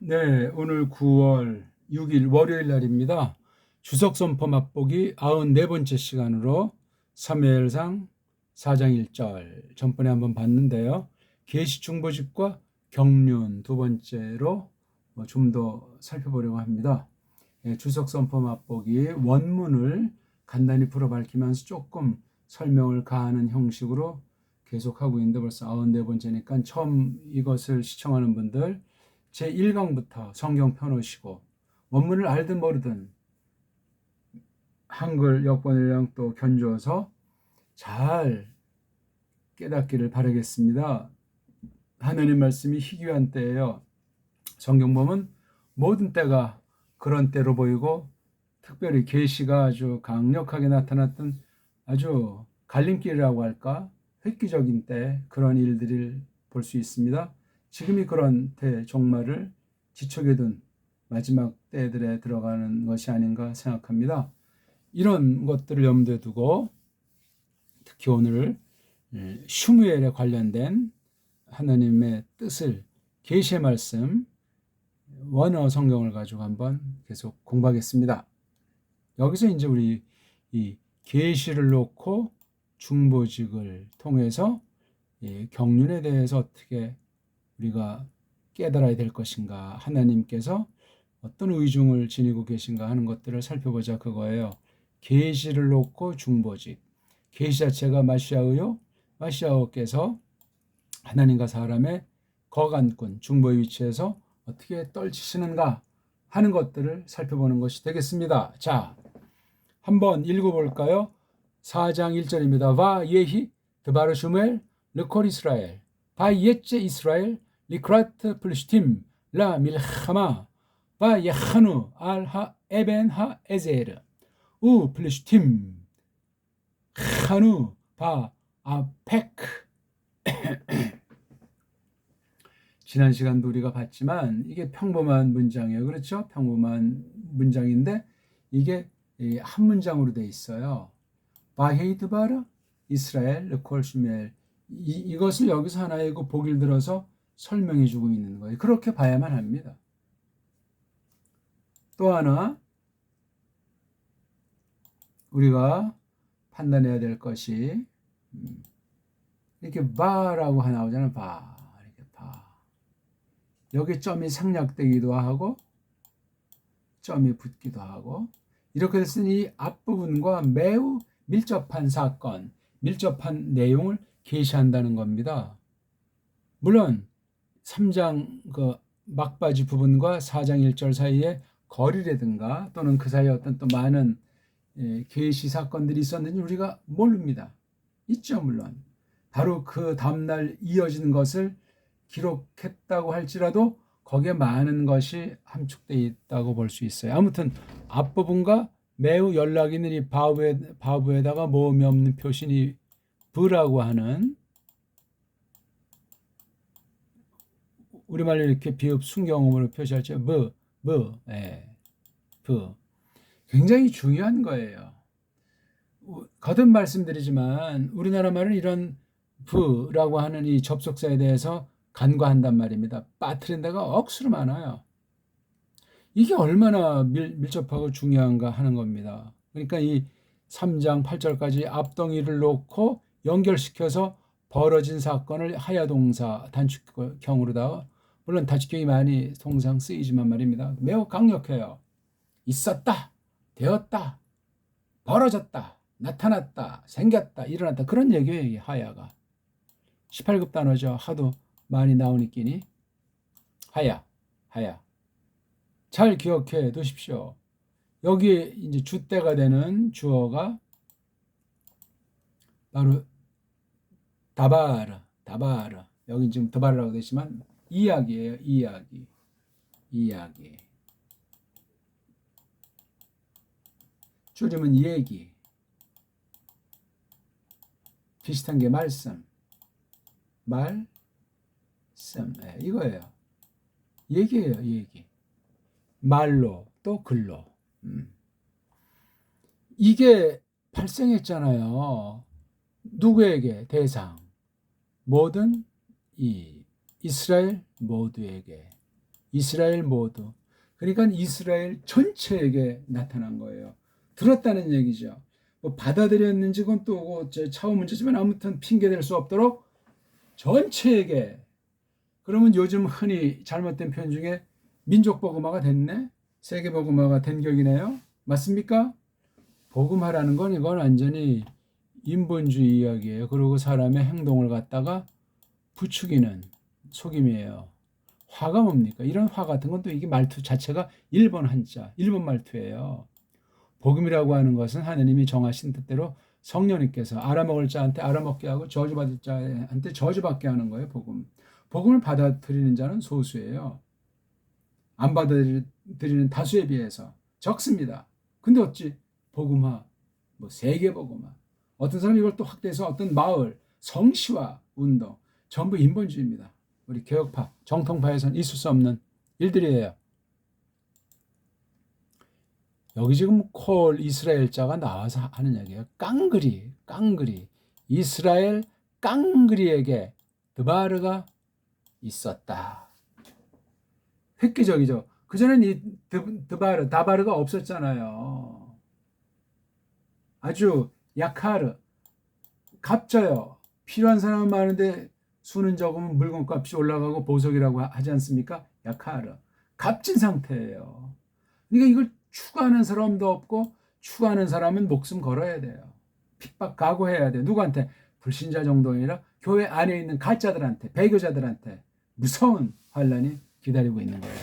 네, 오늘 9월 6일 월요일 날입니다. 주석 선포 맛보기 94번째 시간으로 사무엘상 4장 1절 전번에 한번 봤는데요. 계시 중보집과 경륜 두 번째로 좀 더 살펴보려고 합니다. 주석 선포 맛보기 원문을 간단히 풀어 밝히면서 조금 설명을 가하는 형식으로 계속하고 있는데 벌써 94번째니까 처음 이것을 시청하는 분들 제1강부터 성경 펴놓으시고 원문을 알든 모르든 한글 역번이랑 또 견주어서 잘 깨닫기를 바라겠습니다. 하나님 말씀이 희귀한 때예요. 성경 보면 모든 때가 그런 때로 보이고 특별히 계시가 아주 강력하게 나타났던 아주 갈림길이라고 할까 획기적인 때 그런 일들을 볼 수 있습니다. 지금이 그런 종말을 지촉에 둔 마지막 때들에 들어가는 것이 아닌가 생각합니다. 이런 것들을 염두에 두고 특히 오늘 슈무엘에 관련된 하나님의 뜻을 계시의 말씀 원어 성경을 가지고 한번 계속 공부하겠습니다. 여기서 이제 우리 이 계시를 놓고 중보직을 통해서 경륜에 대해서 어떻게 우리가 깨달아야 될 것인가, 하나님께서 어떤 의중을 지니고 계신가 하는 것들을 살펴보자 그거예요. 계시를 놓고 중보직. 계시 자체가 마시아의요, 마시아께서 하나님과 사람의 거간꾼 중보의 위치에서 어떻게 떨치시는가 하는 것들을 살펴보는 것이 되겠습니다. 자, 한번 읽어볼까요? 4장 1절입니다. 와 예히 드바르 슈멜 르콜 이스라엘 바 예제 이스라엘 리크라트 플리슈팀 라 밀하마 바 예하누 알하 에벤 하 에제르 우 플리슈팀 하누 바 아펙. 지난 시간도 우리가 봤지만 이게 평범한 문장이에요. 그렇죠? 평범한 문장인데 이게 한 문장으로 돼 있어요. 바헤이드바라 이스라엘 르콜 슈멜. 이것을 여기서 하나의 그 보기를 들어서 설명해 주고 있는 거예요. 그렇게 봐야만 합니다. 또 하나 우리가 판단해야 될 것이 이렇게 바라고 나오잖아요. 바. 이렇게 바. 여기 점이 생략되기도 하고 점이 붙기도 하고 이렇게 됐으니 이 앞부분과 매우 밀접한 사건, 밀접한 내용을 계시한다는 겁니다. 물론 3장 그 막바지 부분과 4장 1절 사이에 거리라든가 또는 그 사이에 어떤 또 많은 계시 사건들이 있었는지 우리가 모릅니다. 있죠, 물론. 바로 그 다음날 이어지는 것을 기록했다고 할지라도 거기에 많은 것이 함축되어 있다고 볼 수 있어요. 아무튼 앞부분과 매우 연락 있는 이 바브에다가 모음이 없는 표신이 브라고 하는 우리말로 이렇게 비읍 순경음으로 표시하죠. 브, 굉장히 중요한 거예요. 거듭 말씀드리지만 우리나라 말은 이런 브라고 하는 이 접속사에 대해서 간과한단 말입니다. 빠뜨린 데가 억수로 많아요. 이게 얼마나 밀접하고 중요한가 하는 겁니다. 그러니까 이 3장 8절까지 앞동이를 놓고 연결시켜서 벌어진 사건을 하야동사 단축형으로다가 물론 단축형이 많이 통상 쓰이지만 말입니다. 매우 강력해요. 있었다, 되었다, 벌어졌다, 나타났다, 생겼다, 일어났다 그런 얘기예요. 이 하야가 18급 단어죠. 하도 많이 나오니끼니 하야. 잘 기억해 두십시오. 여기에 이제 주때가 되는 주어가 바로 다바르. 여기 지금 다바르라고 되지만 이야기예요. 이야기. 줄이면 얘기. 비슷한 게 말씀. 이거예요. 얘기예요. 얘기. 말로 또 글로. 이게 발생했잖아요. 누구에게? 대상. 모든 이 이스라엘 모두에게. 이스라엘 모두. 그러니까 이스라엘 전체에게 나타난 거예요. 들었다는 얘기죠. 뭐 받아들였는지 그건 또 차후 문제지만 아무튼 핑계댈 수 없도록 전체에게. 그러면 요즘 흔히 잘못된 표현 중에 민족복음화가 됐네? 세계복음화가 된 격이네요? 맞습니까? 복음화라는 건 이건 완전히 인본주의 이야기예요. 그리고 사람의 행동을 갖다가 부추기는 속임이에요. 화가 뭡니까? 이런 화 같은 건 또 이게 말투 자체가 일본 한자, 일본 말투예요. 복음이라고 하는 것은 하느님이 정하신 뜻대로 성령님께서 알아먹을 자한테 알아먹게 하고 저주받을 자한테 저주받게 하는 거예요. 복음을 받아들이는 자는 소수예요. 안 받아들이는 다수에 비해서 적습니다. 근데 어찌 복음화, 뭐 세계복음화, 어떤 사람이 이걸 또 확대해서 어떤 마을, 성시화 운동, 전부 인본주의입니다. 우리 개혁파, 정통파에서는 있을 수 없는 일들이에요. 여기 지금 콜 이스라엘자가 나와서 하는 얘기예요. 깡그리 이스라엘 깡그리에게 드바르가 있었다. 획기적이죠. 그전엔 이 다바르가 없었잖아요. 아주 약하르, 값져요. 필요한 사람은 많은데 수는 적으면 물건값이 올라가고 보석이라고 하지 않습니까? 약하르, 값진 상태예요. 그러니까 이걸 추구하는 사람도 없고 추구하는 사람은 목숨 걸어야 돼요. 핍박 각오해야 돼요. 누구한테? 불신자 정도 아니라 교회 안에 있는 가짜들한테, 배교자들한테 무서운 환란이 기다리고 있는 거예요.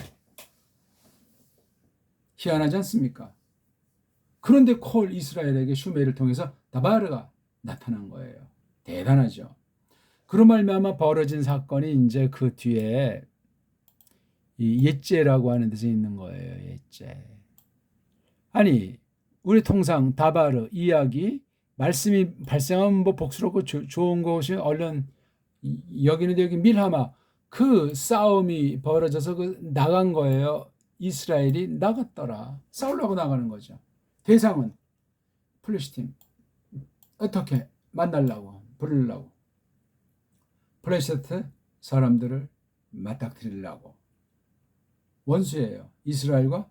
희한하지 않습니까? 그런데 콜 이스라엘에게 슈메를 통해서 다바르가 나타난 거예요. 대단하죠. 그런 말미암아 벌어진 사건이 이제 그 뒤에 이 옛제라고 하는 데서 있는 거예요. 옛제. 아니 우리 통상 다바르 이야기 말씀이 발생하면 뭐 복스럽고 좋은 것이 얼른 여기는 여기 밀하마 그 싸움이 벌어져서 그 나간 거예요. 이스라엘이 나갔더라. 싸우려고 나가는 거죠. 대상은 플리스팀 어떻게 만나려고 부르려고 플레세트 사람들을 맞닥뜨리려고 원수예요. 이스라엘과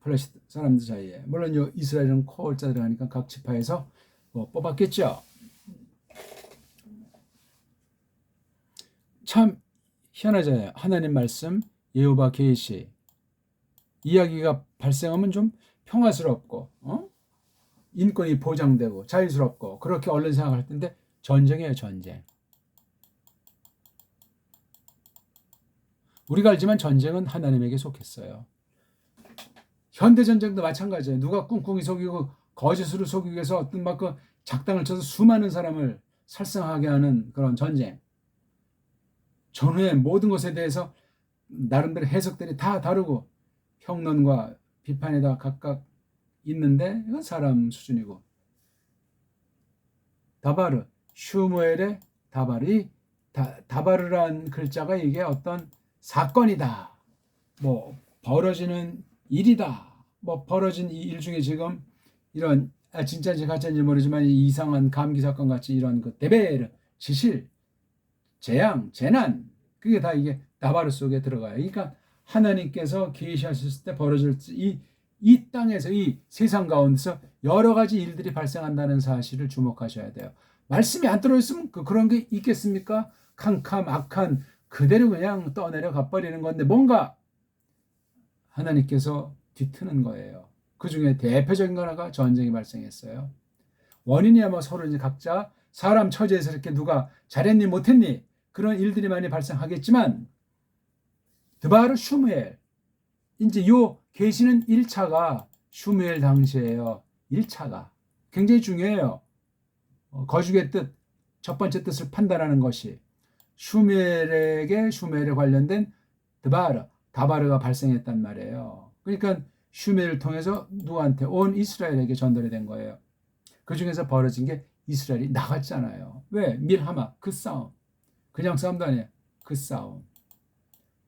플레세트 사람들 사이에. 물론 이스라엘은 코올자들 하니까 각 지파에서 뭐 뽑았겠죠. 참 희한하잖아요. 하나님 말씀 여호와 계시 이야기가 발생하면 좀 평화스럽고 인권이 보장되고 자유스럽고 그렇게 얼른 생각할 텐데 전쟁이에요. 전쟁. 우리가 알지만 전쟁은 하나님에게 속했어요. 현대전쟁도 마찬가지예요. 누가 꿍꿍이 속이고 거짓으로 속이기 위해서 어떤 막 그 작당을 쳐서 수많은 사람을 살상하게 하는 그런 전쟁. 전후의 모든 것에 대해서 나름대로 해석들이 다 다르고 평론과 비판에 다 각각 있는데 이건 사람 수준이고 다바르, 슈무엘의 다바르, 다바르란 글자가 이게 어떤 사건이다, 뭐 벌어지는 일이다, 뭐 벌어진 이 일 중에 지금 이런 진짜인지 가짜인지 모르지만 이상한 감기 사건 같이 이런 그 데베르, 지실, 재앙, 재난 그게 다 이게 다바르 속에 들어가요. 그러니까 하나님께서 계시하셨을 때 벌어질 이 땅에서 이 세상 가운데서 여러 가지 일들이 발생한다는 사실을 주목하셔야 돼요. 말씀이 안 떨어졌으면 그런 게 있겠습니까? 캄캄 악한 그대로 그냥 떠내려 가버리는 건데 뭔가 하나님께서 뒤트는 거예요. 그 중에 대표적인 거가 전쟁이 발생했어요. 원인이 아마 서로 이제 각자 사람 처지에서 이렇게 누가 잘했니 못했니 그런 일들이 많이 발생하겠지만 드바르 슈무엘 이제 요 계시는 1차가 슈무엘 당시예요. 1차가 굉장히 중요해요. 거죽의 뜻, 첫 번째 뜻을 판단하는 것이 슈무엘에 관련된 다바르가 발생했단 말이에요. 그러니까 슈무엘을 통해서 누구한테? 온 이스라엘에게 전달이 된 거예요. 그 중에서 벌어진 게 이스라엘이 나갔잖아요. 왜? 밀하마 그 싸움. 그냥 싸움도 아니에요. 그 싸움.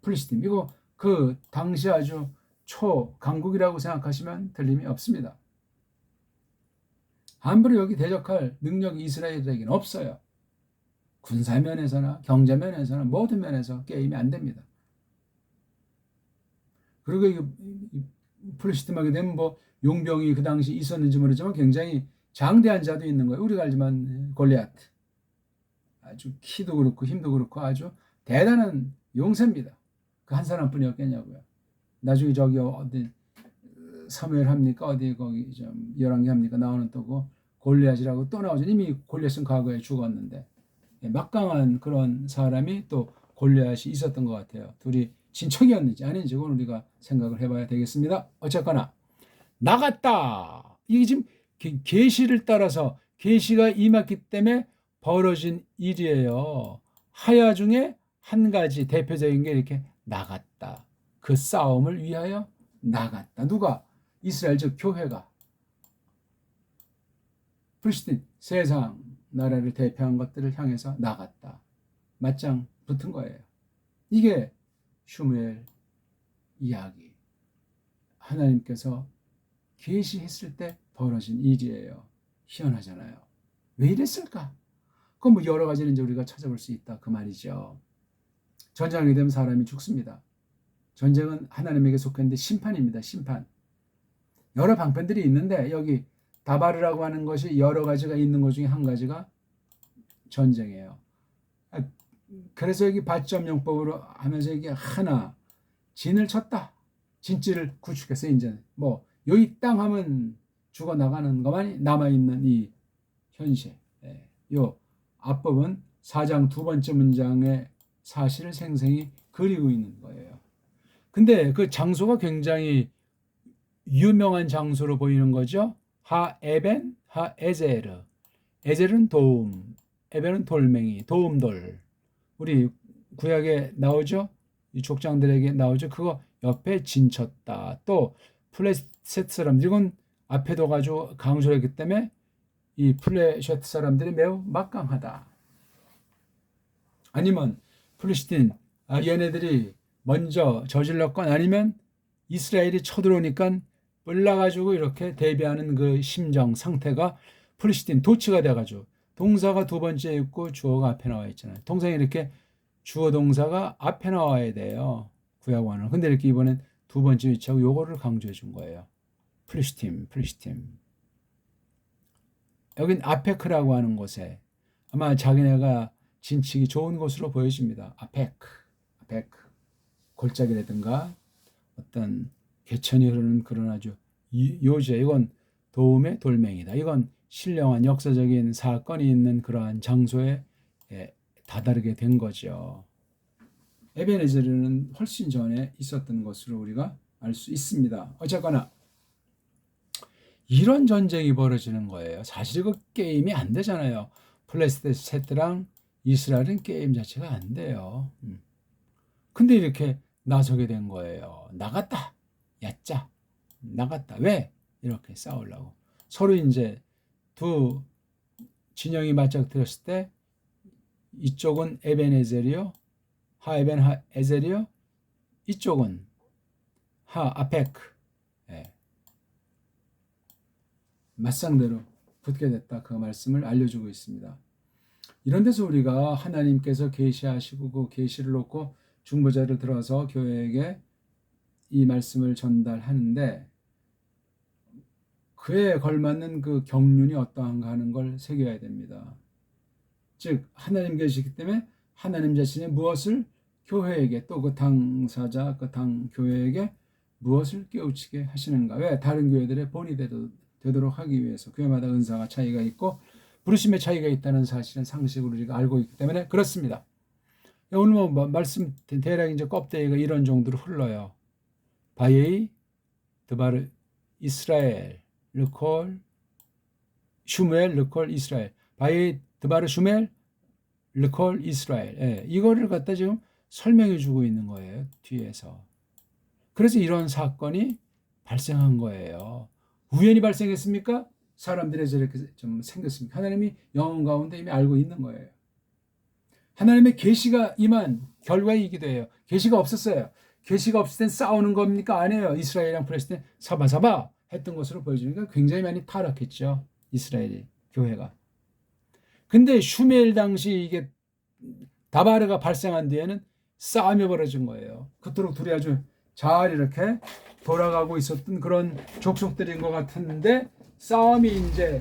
플리스팀 이거 그 당시 아주 초강국이라고 생각하시면 틀림이 없습니다. 함부로 여기 대적할 능력이 이스라엘에게는 없어요. 군사면에서나 경제면에서나 모든 면에서 게임이 안 됩니다. 그리고 플리시팀하게 되면 뭐 용병이 그 당시 있었는지 모르지만 굉장히 장대한 자도 있는 거예요. 우리가 알지만 골리앗. 아주 키도 그렇고 힘도 그렇고 아주 대단한 용사입니다. 그 한 사람뿐이었겠냐고요. 나중에 저기 어디 사무엘 합니까? 어디 거기 좀 열왕기 합니까? 나오는 또고 골리앗이라고 또 나오죠. 이미 골리앗은 과거에 죽었는데 막강한 그런 사람이 또 골리앗이 있었던 것 같아요. 둘이 친척이었는지 아닌지 그건 우리가 생각을 해봐야 되겠습니다. 어쨌거나 나갔다. 이게 지금 계시를 따라서 계시가 임했기 때문에 벌어진 일이에요. 하야 중에 한 가지 대표적인 게 이렇게 나갔다. 그 싸움을 위하여 나갔다. 누가? 이스라엘 즉 교회가. 플리시틴 세상 나라를 대표한 것들을 향해서 나갔다. 맞짱 붙은 거예요. 이게 슈무엘 이야기. 하나님께서 계시했을 때 벌어진 일이에요. 희한하잖아요. 왜 이랬을까? 그건 뭐 여러 가지는 이제 우리가 찾아볼 수 있다 그 말이죠. 전쟁이 되면 사람이 죽습니다. 전쟁은 하나님에게 속했는데 심판입니다. 심판. 여러 방편들이 있는데 여기 다바르라고 하는 것이 여러 가지가 있는 것 중에 한 가지가 전쟁이에요. 그래서 여기 밭점용법으로 하면서 이게 하나 진을 쳤다. 진지를 구축해서 이제 뭐 여기 땅 하면 죽어 나가는 것만이 남아있는 이 현실. 요 앞부분 4장 두 번째 문장의 사실을 생생히 그리고 있는 거예요. 근데 그 장소가 굉장히 유명한 장소로 보이는 거죠. 하에벤, 하에제르. 에젤은 도움, 에벤은 돌멩이, 도움돌. 우리 구약에 나오죠. 이 족장들에게 나오죠. 그거 옆에 진쳤다. 또 플레셋 사람들, 이건 앞에 둬가지고 강조를 했기 때문에 이 플레셋 사람들이 매우 막강하다. 아니면 플리시틴, 얘네들이 먼저 저질렀건 아니면 이스라엘이 쳐들어오니까 뿔나가지고 이렇게 대비하는 그 심정 상태가 플리시틴 도치가 돼가지고 동사가 두 번째 있고 주어가 앞에 나와 있잖아요. 동사가 이렇게 주어 동사가 앞에 나와야 돼요. 구약원은. 근데 이렇게 이번엔 두 번째 위치하고 요거를 강조해 준 거예요. 플리시팀. 여긴 아페크라고 하는 곳에 아마 자기네가 진치기 좋은 곳으로 보여집니다. 아페크. 골짜기라든가 어떤 개천이 흐르는 그런 아주 요제. 이건 도움의 돌멩이다. 이건 신령한 역사적인 사건이 있는 그러한 장소에 다다르게 된 거죠. 에베네제르는 훨씬 전에 있었던 것으로 우리가 알 수 있습니다. 어쨌거나 이런 전쟁이 벌어지는 거예요. 사실 그 게임이 안 되잖아요. 플레셋랑 이스라엘은 게임 자체가 안 돼요. 근데 이렇게 나서게 된 거예요. 나갔다. 야짜. 나갔다. 왜? 이렇게 싸우려고. 서로 이제 두 진영이 맞닥뜨렸을 때 이쪽은 에벤에젤이요. 하에벤 하에젤이요. 이쪽은 하아페크. 맞상대로 붙게 됐다. 그 말씀을 알려주고 있습니다. 이런 데서 우리가 하나님께서 계시하시고 그 계시를 놓고 중보자를 들어서 교회에게 이 말씀을 전달하는데 그에 걸맞는 그 경륜이 어떠한가 하는 걸 새겨야 됩니다. 즉 하나님 계시기 때문에 하나님 자신이 무엇을 교회에게 또 그 당사자 그 당 교회에게 무엇을 깨우치게 하시는가. 왜? 다른 교회들의 본이 되도록 하기 위해서. 교회마다 은사가 차이가 있고 부르심의 차이가 있다는 사실은 상식으로 우리가 알고 있기 때문에 그렇습니다. 오늘 뭐 말씀 대략 이제 껍데기가 이런 정도로 흘러요. 바예이 드바르 이스라엘 르콜 슈멜 르콜 이스라엘. 바예이 드바르 슈멜 르콜 이스라엘. 이거를 갖다 지금 설명해 주고 있는 거예요. 뒤에서. 그래서 이런 사건이 발생한 거예요. 우연히 발생했습니까? 사람들에서 이렇게 좀 생겼습니까? 하나님이 영혼 가운데 이미 알고 있는 거예요. 하나님의 계시가 임한 결과이기도 해요. 계시가 없었어요. 계시가 없을 땐 싸우는 겁니까? 아니에요. 이스라엘이랑 플레스틴 사바사바 했던 것으로 보여주니까 굉장히 많이 타락했죠. 이스라엘이 교회가. 근데 슈멜 당시 이게 다바르가 발생한 뒤에는 싸움이 벌어진 거예요. 그토록 둘이 아주 잘 이렇게 돌아가고 있었던 그런 족속들인 것 같은데 싸움이 이제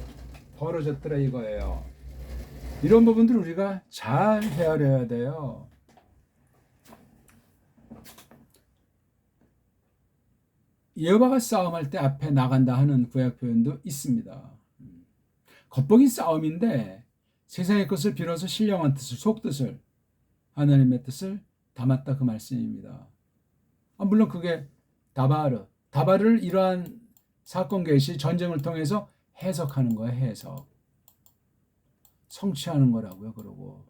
벌어졌더라 이거예요. 이런 부분들 우리가 잘 헤아려야 돼요. 여호와가 싸움할 때 앞에 나간다 하는 구약 표현도 있습니다. 겉보기 싸움인데 세상의 것을 빌어서 신령한 뜻을, 속뜻을, 하나님의 뜻을 담았다 그 말씀입니다. 물론 그게 다바르를 이러한 사건 계시 전쟁을 통해서 해석하는 거예요. 해석. 성취하는 거라고요. 그러고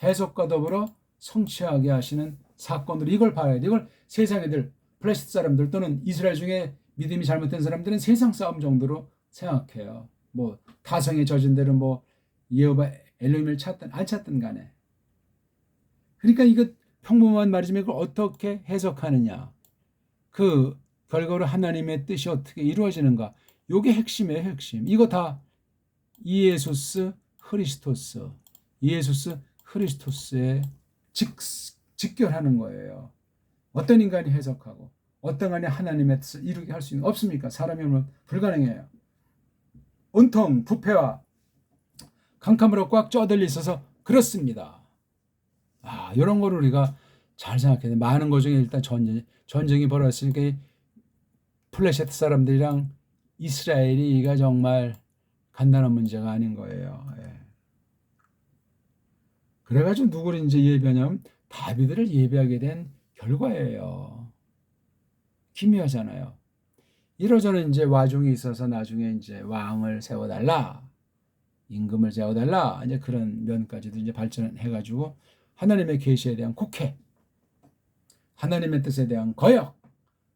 해석과 더불어 성취하게 하시는 사건들, 이걸 봐야 돼. 이걸 세상애들, 블레셋 사람들 또는 이스라엘 중에 믿음이 잘못된 사람들은 세상 싸움 정도로 생각해요. 뭐 타성에 젖은 대로 뭐 여호와 엘로힘을 찾든 안 찾든 간에. 그러니까 이거 평범한 말이지만 이걸 어떻게 해석하느냐, 그 결과로 하나님의 뜻이 어떻게 이루어지는가, 이게 핵심이에요. 핵심. 이거 다 이에수스 크리스토스의 직결하는 거예요. 어떤 인간이 해석하고 어떤 인간이 하나님의 뜻을 이루게 할 수 있는 없습니까? 사람이면 불가능해요. 온통 부패와 캄캄으로 꽉 쪄들려 있어서 그렇습니다. 이런 거를 우리가 잘 생각해야 돼. 많은 것 중에 일단 전쟁이 벌어졌으니까 플레셋 사람들이랑 이스라엘이가 정말 간단한 문제가 아닌 거예요. 그래가지고 누구를 이제 예배하냐면 다윗을 예배하게 된 결과예요. 기묘하잖아요. 이러저런 이제 와중이 있어서 나중에 이제 왕을 세워달라, 임금을 세워달라, 이제 그런 면까지도 이제 발전해가지고 하나님의 계시에 대한 국회, 하나님의 뜻에 대한 거역,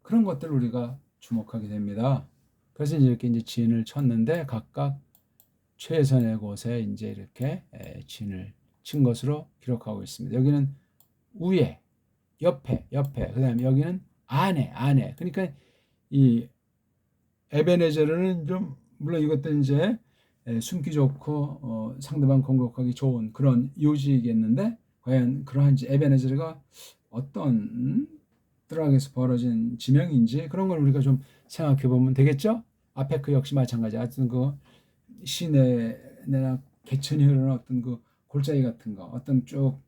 그런 것들을 우리가 주목하게 됩니다. 그래서 이렇게 이제 진을 쳤는데 각각 최선의 곳에 이제 이렇게 진을 친 것으로 기록하고 있습니다. 여기는 위에, 옆에, 그다음에 여기는 안에. 그러니까 이 에베네제르는 좀 물론 이것도 이제 숨기 좋고 상대방 공격하기 좋은 그런 요지이겠는데 과연 그러한지 에베네제르가 어떤 드락에서 벌어진 지명인지 그런 걸 우리가 좀 생각해 보면 되겠죠? 아페크 역시 마찬가지. 하여튼 그 시내나 개천이 흐르는 어떤 그 골짜기 같은 거, 어떤 쭉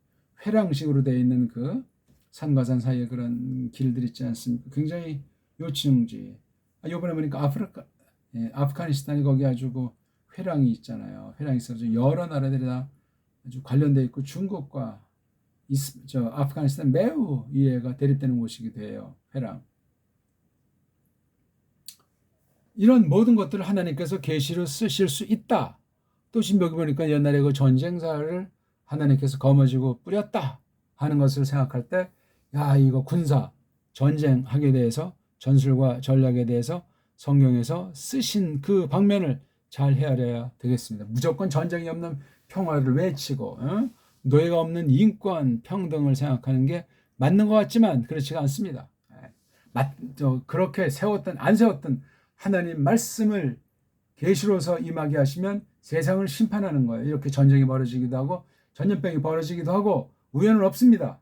회랑식으로 되어 있는 그 산과 산 사이에 그런 길들 있지 않습니까? 굉장히 요충지. 이번에 보니까 아프가니스탄이 거기 아주 그 회랑이 있잖아요. 회랑이 있어서 여러 나라들이 다 아주 관련돼 있고 중국과 아프가니스탄 매우 이해가 대립되는 곳이기도 해요. 회랑. 이런 모든 것들을 하나님께서 계시로 쓰실 수 있다. 또 지금 여기 보니까 옛날에 그 전쟁사를 하나님께서 거머쥐고 뿌렸다 하는 것을 생각할 때, 이거 군사 전쟁하게 대해서 전술과 전략에 대해서 성경에서 쓰신 그 방면을 잘 헤아려야 되겠습니다. 무조건 전쟁이 없는 평화를 외치고 노예가 없는 인권, 평등을 생각하는 게 맞는 것 같지만 그렇지가 않습니다. 그렇게 안 세웠던 하나님 말씀을 계시로서 임하게 하시면 세상을 심판하는 거예요. 이렇게 전쟁이 벌어지기도 하고 전염병이 벌어지기도 하고 우연은 없습니다.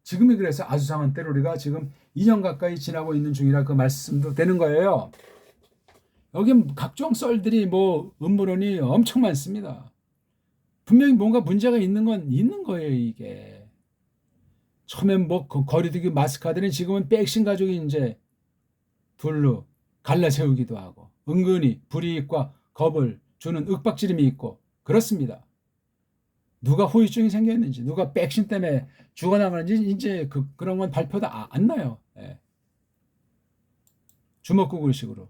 지금이 그래서 아수상한 때로 우리가 지금 2년 가까이 지나고 있는 중이라 그 말씀도 되는 거예요. 여기 각종 썰들이 음모론이 엄청 많습니다. 분명히 뭔가 문제가 있는 건 있는 거예요. 이게 처음엔 거리두기 마스크 하더니 지금은 백신 가족이 이제 둘로 갈라 세우기도 하고 은근히 불이익과 겁을 주는 윽박지름이 있고 그렇습니다. 누가 후유증이 생겼는지, 누가 백신 때문에 죽어나가는지 이제 그런 건 발표도 안 나요. 주먹구구식으로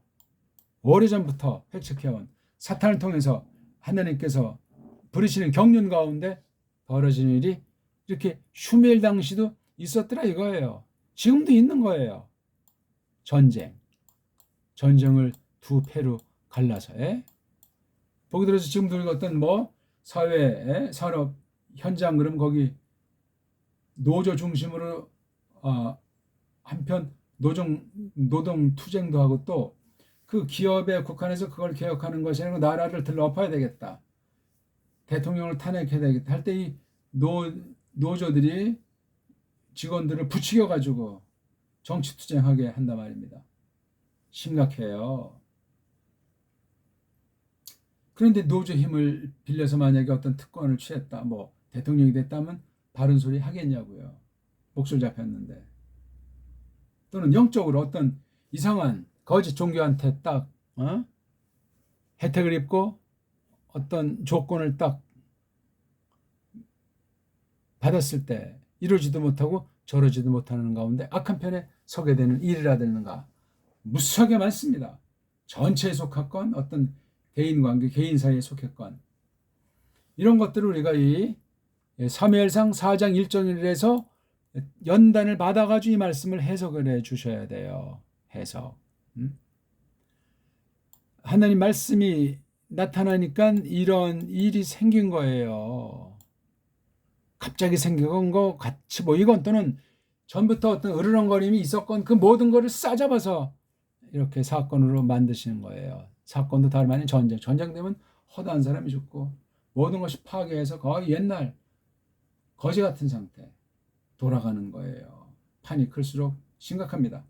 오래전부터 획책해온 사탄을 통해서 하나님께서 부르시는 경륜 가운데 벌어지는 일이 이렇게 슈멜 당시도 있었더라 이거예요. 지금도 있는 거예요. 전쟁을 두 패로 갈라서 보기 들어서 지금도 어떤 사회 산업 현장 그러면 거기 노조 중심으로 한편 노동 투쟁도 하고 또 그 기업에 국한해서 그걸 개혁하는 것이 아니고 나라를 더 엎어야 되겠다. 대통령을 탄핵해야 되겠다 할 때 이 노조들이 직원들을 부추겨 가지고 정치투쟁하게 한단 말입니다. 심각해요. 그런데 노조 힘을 빌려서 만약에 어떤 특권을 취했다, 뭐 대통령이 됐다면 바른 소리 하겠냐고요. 목소리 잡혔는데. 또는 영적으로 어떤 이상한 거짓 종교한테 딱 혜택을 입고 어떤 조건을 딱 받았을 때 이러지도 못하고 저러지도 못하는 가운데 악한 편에 서게 되는 일이라든가 무수하게 많습니다. 전체에 속했건 어떤 대인관계, 개인 사이에 속했건 이런 것들을 우리가 이 사무엘상 4장 1절에서 연단을 받아가지고 이 말씀을 해석을 해 주셔야 돼요. 해석. 하나님 말씀이 나타나니까 이런 일이 생긴 거예요. 갑자기 생긴 거 같이 보이건 또는 전부터 어떤 으르렁거림이 있었건 그 모든 것을 싸잡아서 이렇게 사건으로 만드시는 거예요. 사건도 다름 아닌 전쟁. 전쟁 되면 허다한 사람이 죽고 모든 것이 파괴해서 거의 옛날 거지 같은 상태 돌아가는 거예요. 판이 클수록 심각합니다.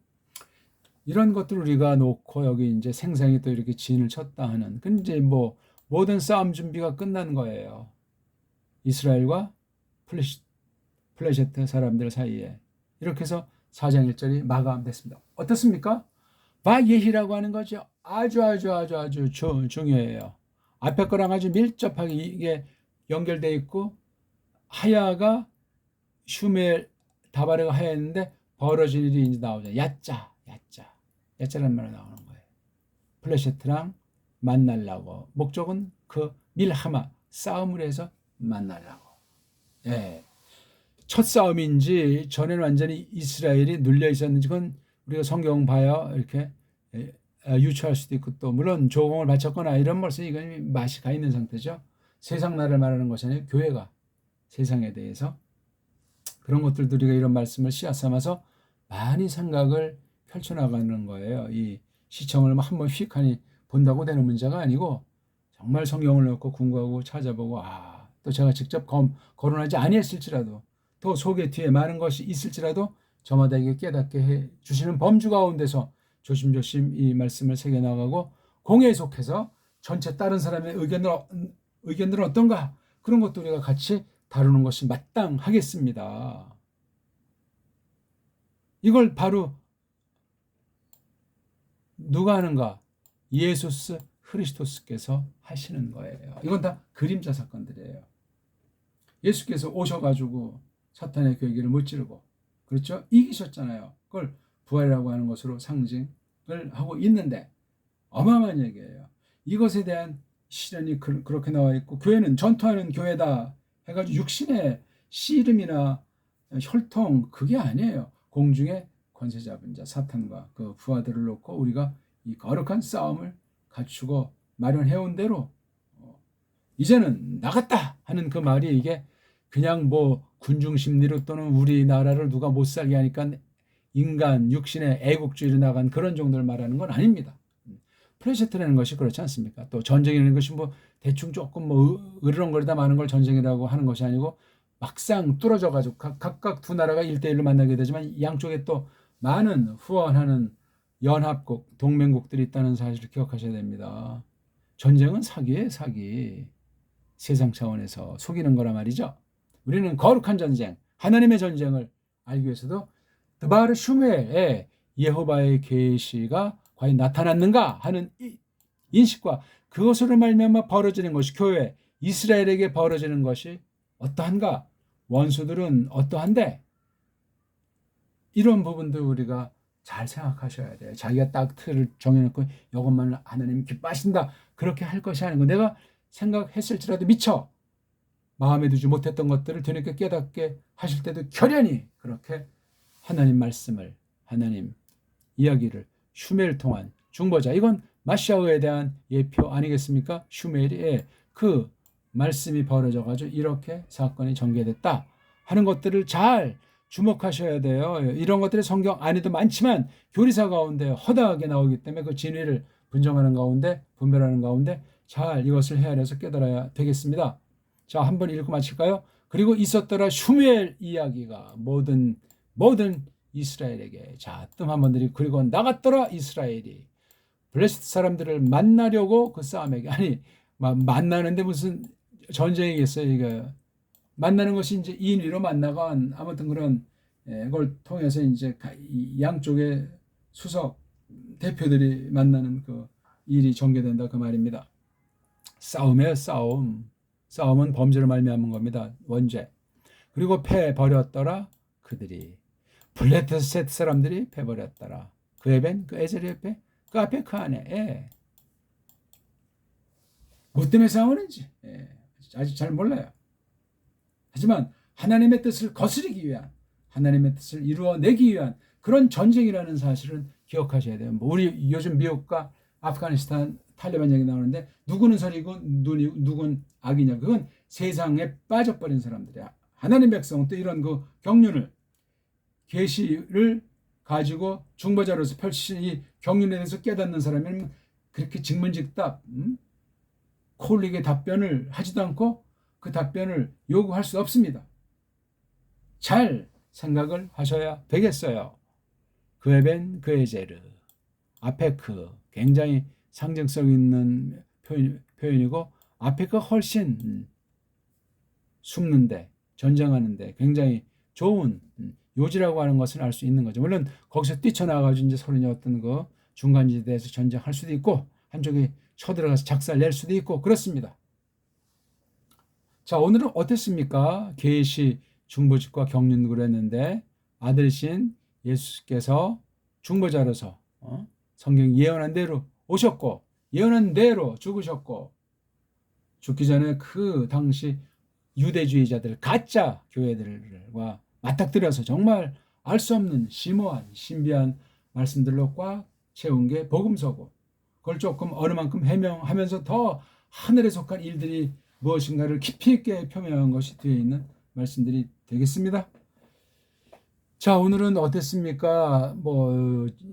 이런 것들 우리가 놓고 여기 이제 생생히 또 이렇게 진을 쳤다 하는. 근데 이제 뭐 모든 싸움 준비가 끝난 거예요. 이스라엘과 플레셋 사람들 사이에. 이렇게 해서 4장 1절이 마감됐습니다. 어떻습니까? 바예히라고 하는 거죠. 아주 중요해요. 앞에 거랑 아주 밀접하게 이게 연결되어 있고 하야가 슈멜 다바르가 하야였는데 벌어진 일이 이제 나오죠. 야짜라는 말이 나오는 거예요. 플레셋랑 만나려고. 목적은 그 밀하마 싸움을 해서 만나려고. 예. 첫 싸움인지 전에는 완전히 이스라엘이 눌려 있었는지 그건 우리가 성경 봐야 이렇게 유추할 수도 있고 또 물론 조공을 바쳤거나 이런 벌써 이건 맛이 가 있는 상태죠. 세상 나라를 말하는 것이 아니라 교회가 세상에 대해서 그런 것들도 우리가 이런 말씀을 씨앗 삼아서 많이 생각을 펼쳐나가는 거예요. 이 시청을 한번 휙하니 본다고 되는 문제가 아니고 정말 성경을 넣고 궁구하고 찾아보고 또 제가 직접 거론하지 아니했을지라도 또 속에 뒤에 많은 것이 있을지라도 저마다에게 깨닫게 해 주시는 범주 가운데서 조심조심 이 말씀을 새겨나가고 공에 속해서 전체 다른 사람의 의견들은 어떤가 그런 것도 우리가 같이 다루는 것이 마땅하겠습니다. 이걸 바로 누가 하는가? 예수스 크리스토스께서 하시는 거예요. 이건 다 그림자 사건들이에요. 예수께서 오셔가지고 사탄의 괴기를 무찌르고 그렇죠? 이기셨잖아요. 그걸 부활이라고 하는 것으로 상징을 하고 있는데 어마어마한 얘기예요. 이것에 대한 시련이 그렇게 나와 있고 교회는 전투하는 교회다 해가지고 육신의 씨름이나 혈통 그게 아니에요. 공중에 권세 잡은 자 사탄과 그 부하들을 놓고 우리가 이 거룩한 싸움을 갖추고 마련해온 대로 이제는 나갔다 하는 그 말이 이게 그냥 뭐 군중 심리로 또는 우리나라를 누가 못 살게 하니까 인간 육신의 애국주의로 나간 그런 정도를 말하는 건 아닙니다. 플레셋이라는 것이 그렇지 않습니까? 또 전쟁이라는 것이 뭐 대충 조금 뭐 으르렁거리다 마는 걸 전쟁이라고 하는 것이 아니고 막상 뚫어져 가지고 각각 두 나라가 1대1로 만나게 되지만 양쪽에 또 많은 후원하는 연합국, 동맹국들이 있다는 사실을 기억하셔야 됩니다. 전쟁은 사기예요, 사기. 세상 차원에서 속이는 거란 말이죠. 우리는 거룩한 전쟁, 하나님의 전쟁을 알기 위해서도 드바르 슈멜의 예호바의 계시가 과연 나타났는가 하는 인식과 그것으로 말미암아 벌어지는 것이 교회, 이스라엘에게 벌어지는 것이 어떠한가? 원수들은 어떠한데? 이런 부분도 우리가 잘 생각하셔야 돼요. 자기가 딱 틀을 정해놓고 이것만 하나님 기뻐하신다. 그렇게 할 것이 아니고 내가 생각했을지라도 미처 마음에 두지 못했던 것들을 뒤늦게 깨닫게 하실 때도 결연히 그렇게 하나님 말씀을 하나님 이야기를 슈멜을 통한 중보자 이건 마시아흐에 대한 예표 아니겠습니까? 슈멜이 그 말씀이 벌어져가지고 이렇게 사건이 전개됐다 하는 것들을 잘 주목하셔야 돼요. 이런 것들이 성경 안에도 많지만 교리사 가운데 허다하게 나오기 때문에 그 진리를 분정하는 가운데 분별하는 가운데 잘 이것을 헤아려서 깨달아야 되겠습니다. 자, 한번 읽고 마칠까요? 그리고 있었더라 슈멜 이야기가 모든 이스라엘에게. 자, 뜸 한번 들이고 그리고 나갔더라 이스라엘이. 블레셋 사람들을 만나려고 그 싸움에게. 아니 만나는데 무슨 전쟁이겠어요. 이게 만나는 것이 이제 인위로 만나건 아무튼 그런 그걸 통해서 이제 양쪽의 수석 대표들이 만나는 그 일이 전개된다 그 말입니다. 싸움이에요. 싸움은 범죄로 말미암은 겁니다. 원죄. 그리고 패 버렸더라 그들이. 블레셋 사람들이 패 버렸더라. 그 에벤 그 에젤의 옆에 그 앞에 그 안에. 뭐 때문에 싸우는지 아직 잘 몰라요. 하지만 하나님의 뜻을 거스르기 위한, 하나님의 뜻을 이루어내기 위한 그런 전쟁이라는 사실은 기억하셔야 돼요. 우리 요즘 미국과 아프가니스탄 탈레반 얘기 나오는데 누구는 선이고 누구는 악이냐. 그건 세상에 빠져버린 사람들이야. 하나님 백성은 또 이런 그 경륜을, 계시를 가지고 중보자로서 펼치신 이 경륜에 대해서 깨닫는 사람이면 그렇게 직문직답 콜릭의 답변을 하지도 않고 그 답변을 요구할 수 없습니다. 잘 생각을 하셔야 되겠어요. 그에벤 그에제르 앞에 그 굉장히 상징성 있는 표현이고 앞에 그 훨씬 숨는데 전쟁하는데 굉장히 좋은 요지라고 하는 것을 알 수 있는 거죠. 물론 거기서 뛰쳐나가가지고 이제 서로 어떤 그 중간지대에서 전쟁할 수도 있고 한쪽이 쳐들어가서 작살 낼 수도 있고 그렇습니다. 자, 오늘은 어땠습니까? 계시 중보직과 경륜을 했는데 아들이신 예수께서 중보자로서 성경 예언한 대로 오셨고 예언한 대로 죽으셨고 죽기 전에 그 당시 유대주의자들 가짜 교회들과 맞닥뜨려서 정말 알 수 없는 심오한 신비한 말씀들로 꽉 채운 게 복음서고 그걸 조금 어느 만큼 해명하면서 더 하늘에 속한 일들이 무엇인가를 깊이 있게 표명한 것이 뒤에 있는 말씀들이 되겠습니다. 자, 오늘은 어땠습니까?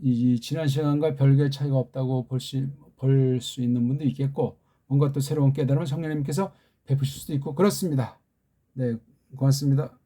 이 지난 시간과 별개의 차이가 없다고 볼 수 있는 분도 있겠고 뭔가 또 새로운 깨달음을 성령님께서 베푸실 수도 있고 그렇습니다. 네, 고맙습니다.